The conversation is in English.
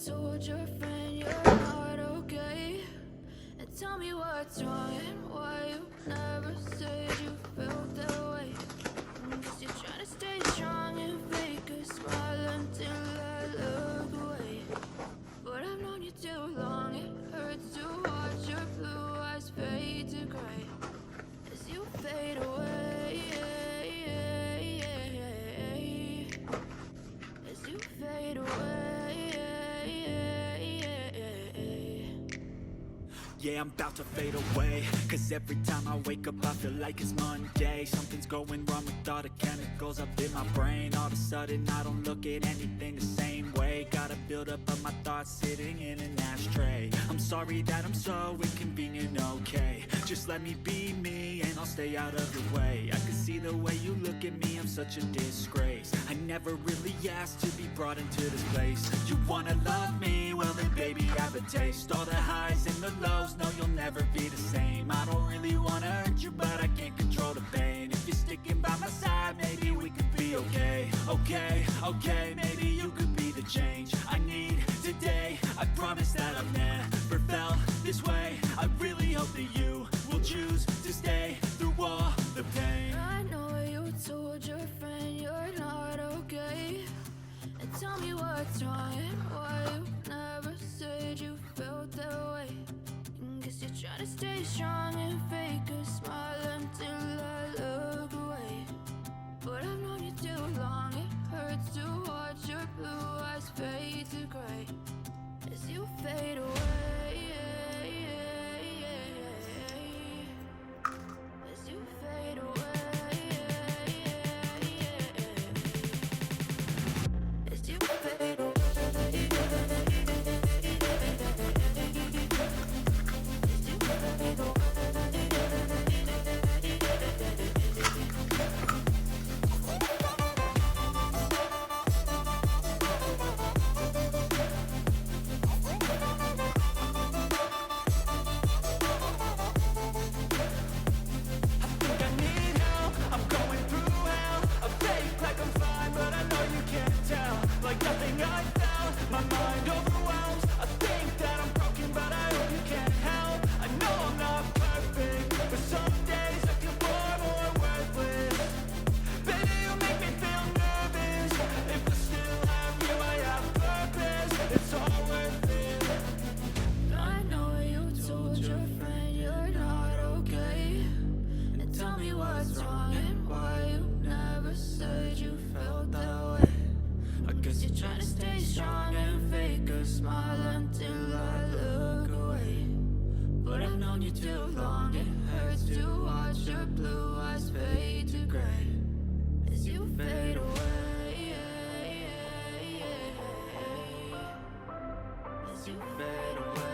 told your friend you're not okay? And tell me what's wrong and why you never said you felt that way. Guess you're trying to stay strong and fake a smile until I look away. But I've known you too long, it hurts to watch your blue eyes fade to gray as you fade away. As you fade away. Yeah, I'm about to fade away, cause every time I wake up I feel like it's Monday. Something's going wrong with all the chemicals up in my brain. All of a sudden I don't look at anything the same way. Got a buildup of my thoughts sitting in an ashtray. I'm sorry that I'm so inconvenient, okay? Just let me be me and I'll stay out of your way. I can see the way you look at me, I'm such a disgrace. I never really asked to be brought into this place. You wanna love me? Well then baby I have a taste. All the highs and the lows, no you'll never be the same. I don't really wanna hurt you but I can't control the pain. If you're sticking by my side maybe we could be okay. Okay, maybe you could be the change I need today. I promise that I've never felt this way. I really hope that you will choose to stay through all the pain. I know you told your friend you're not okay. And tell me what's wrong and why you never said you felt that way. Guess you're trying to stay strong and fake a smile until I look away. But I've known you too long, it hurts to watch your blue eyes fade to gray as you fade away. As you fade away. As you fade away. As you fade away.